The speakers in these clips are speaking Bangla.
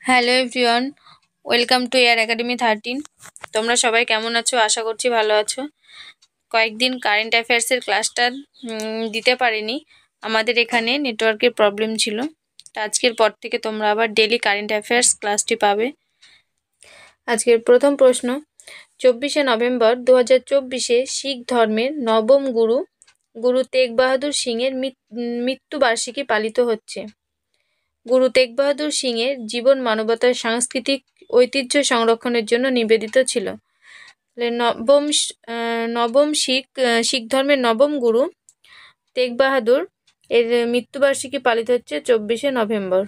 Hello everyone, welcome to air academy 13। তোমরা সবাই কেমন আছো? আশা করছি ভালো আছো। কয়েকদিন কারেন্ট অ্যাফেয়ার্সের ক্লাসটা দিতে পারিনি, আমাদের এখানে নেটওয়ার্কের প্রবলেম ছিল। তো আজকের পর থেকে তোমরা আবার ডেলি কারেন্ট অ্যাফেয়ার্স ক্লাসটি পাবে। আজকের প্রথম প্রশ্ন, 24শে নভেম্বর 2024 শিখ ধর্মের নবম গুরু গুরু তেগ বাহাদুর সিংয়ের মৃত্যুবার্ষিকী পালিত হচ্ছে। গুরু তেগ বাহাদুর সিংয়ের জীবন মানবতার সাংস্কৃতিক ঐতিহ্য সংরক্ষণের জন্য নিবেদিত ছিল। নবম শিখ ধর্মের নবম গুরু তেগ বাহাদুর এর মৃত্যুবার্ষিকী পালিত হচ্ছে 24শে নভেম্বর।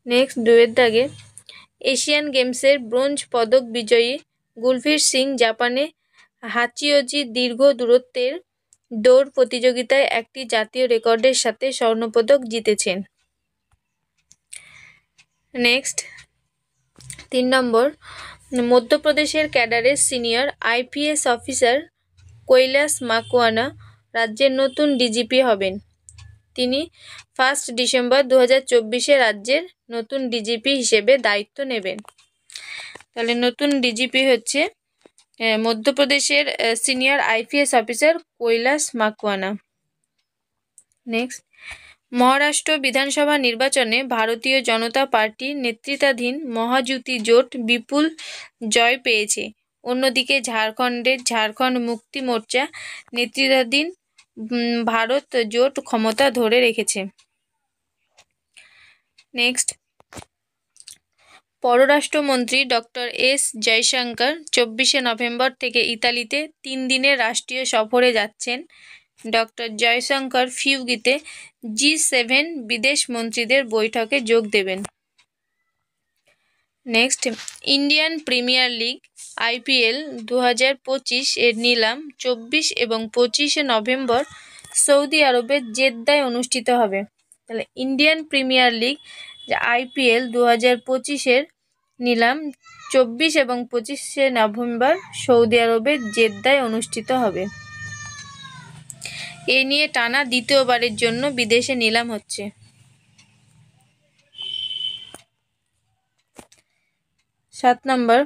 নেক্সট, দুয়ের দাগে, এশিয়ান গেমসের ব্রোঞ্জ পদক বিজয়ী গুলফির সিং জাপানে হাচিওজি দীর্ঘ দূরত্বের দৌড় প্রতিযোগিতায় একটি জাতীয় রেকর্ডের সাথে স্বর্ণপদক জিতেছেন। নেক্সট, 3 নম্বর, মধ্যপ্রদেশের ক্যাডারের senior IPS officer Kailash Makwana রাজ্যের নতুন ডিজিপি হবেন। তিনি 1 ডিসেম্বর 2024 রাজ্যের নতুন ডিজিপি হিসেবে দায়িত্ব নেবেন। তাহলে নতুন ডিজিপি হচ্ছে মধ্যপ্রদেশের senior IPS officer Kailash Makwana. Next, Maharashtra বিধানসভা নির্বাচনে ভারতীয় জনতা পার্টি নেতৃত্বাধীন মহাজোট জোট বিপুল জয় পেয়েছে। অন্যদিকে ঝাড়খণ্ডের ঝাড়খণ্ড মুক্তি মোর্চা নেতৃত্বাধীন ভারত জোট ক্ষমতা ধরে রেখেছে। নেক্সট, পররাষ্ট্রমন্ত্রী ডক্টর এস জয়শঙ্কর 24শে নভেম্বর থেকে ইতালিতে 3 দিনের রাষ্ট্রীয় সফরে যাচ্ছেন। ডক্টর জয়শঙ্কর ফিউগিতে G7 বিদেশ মন্ত্রীদের বৈঠকে যোগ দেবেন। Next, Indian premier league IPL 2025 এর নিলাম 24 এবং 25শে নভেম্বর সৌদি আরবের জেদ্দায় অনুষ্ঠিত হবে। তাহলে ইন্ডিয়ান প্রিমিয়ার লিগ IPL 2025 এর নিলাম 24 এবং 25শে নভেম্বর সৌদি আরবের জেদ্দায় অনুষ্ঠিত হবে। এ নিয়ে টানা দ্বিতীয়বারের জন্য বিদেশে নিলাম হচ্ছে। 7 নম্বর,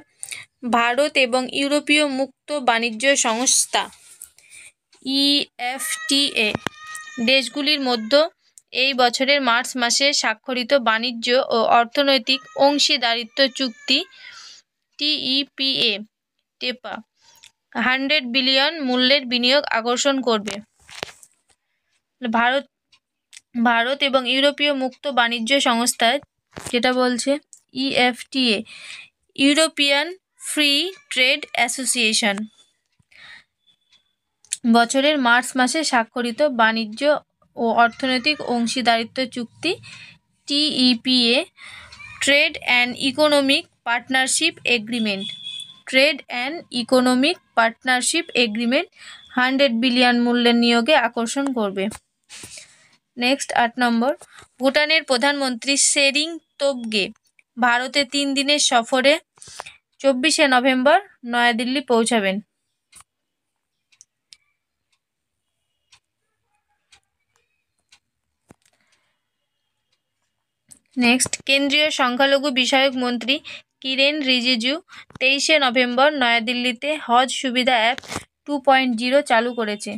ভারত এবং ইউরোপীয় মুক্ত বাণিজ্য সংস্থা EFTA দেশগুলির মধ্যে এই বছরের মার্চ মাসে স্বাক্ষরিত বাণিজ্য ও অর্থনৈতিক অংশীদারিত্ব চুক্তি TEPA 100 বিলিয়ন মূল্যের বিনিয়োগ আকর্ষণ করবে। ভারত এবং ইউরোপীয় মুক্ত বাণিজ্য সংস্থা যেটা বলছে EFTA European free trade association বছরের মার্চ মাসে স্বাক্ষরিত বাণিজ্য ও অর্থনৈতিক অংশীদারিত্ব চুক্তি TEPA trade and economic partnership agreement 100 billion মূল্যের নিয়োগে আকর্ষণ করবে। নেক্সট, 8 নম্বর, ভুটানের প্রধানমন্ত্রী শেরিং তোবগে ভারতে 3 দিনের সফরে 24শে নভেম্বর নয়াদিল্লি পৌঁছাবেন। নেক্সট, কেন্দ্রীয় সংখ্যালঘু বিষয়ক মন্ত্রী কিরেন রিজিজু 23শে নভেম্বর নয়াদিল্লিতে হজ সুবিধা অ্যাপ 2.0 চালু করেছে।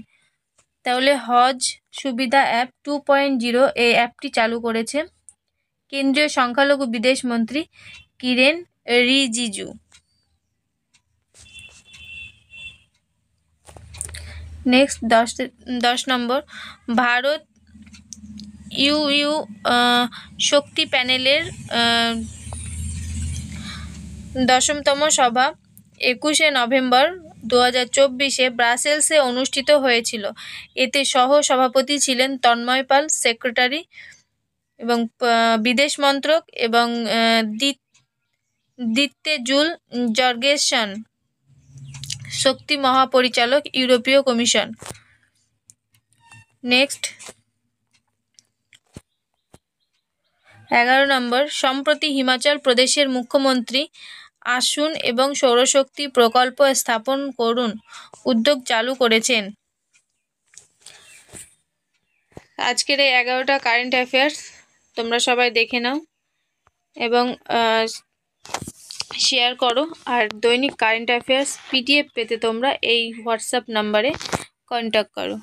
তাহলে হজ সুবিধা অ্যাপ 2.0 এই অ্যাপটি চালু করেছে কেন্দ্রীয় সংখ্যালঘু বিদেশ মন্ত্রী কিরেন রিজিজু। নেক্সট, 10 নম্বর, ভারত ইউ শক্তি প্যানেলের 10তম সভা 21শে নভেম্বর 2024 ব্রাসেলসে অনুষ্ঠিত হয়েছিল। এতে সহ সভাপতি ছিলেন তন্ময় পাল, সেক্রেটারি এবং বিদেশ মন্ত্রক, এবং দিত্যেজুল জর্গেসন, শক্তি মহাপরিচালক, ইউরোপীয় কমিশন। নেক্সট, 11 নম্বর, সম্প্রতি হিমাচল প্রদেশের মুখ্যমন্ত্রী আসুন এবং সৌরশক্তি প্রকল্প স্থাপন করুন উদ্যোগ চালু করেছেন। আজকের এই 11টা কারেন্ট অ্যাফেয়ার্স তোমরা সবাই দেখে নাও। এবং শেয়ার করো। আর দৈনিক কারেন্ট অ্যাফেয়ার্স পিডিএফ পেতে তোমরা এই হোয়াটসঅ্যাপ নাম্বারে কন্ট্যাক্ট করো।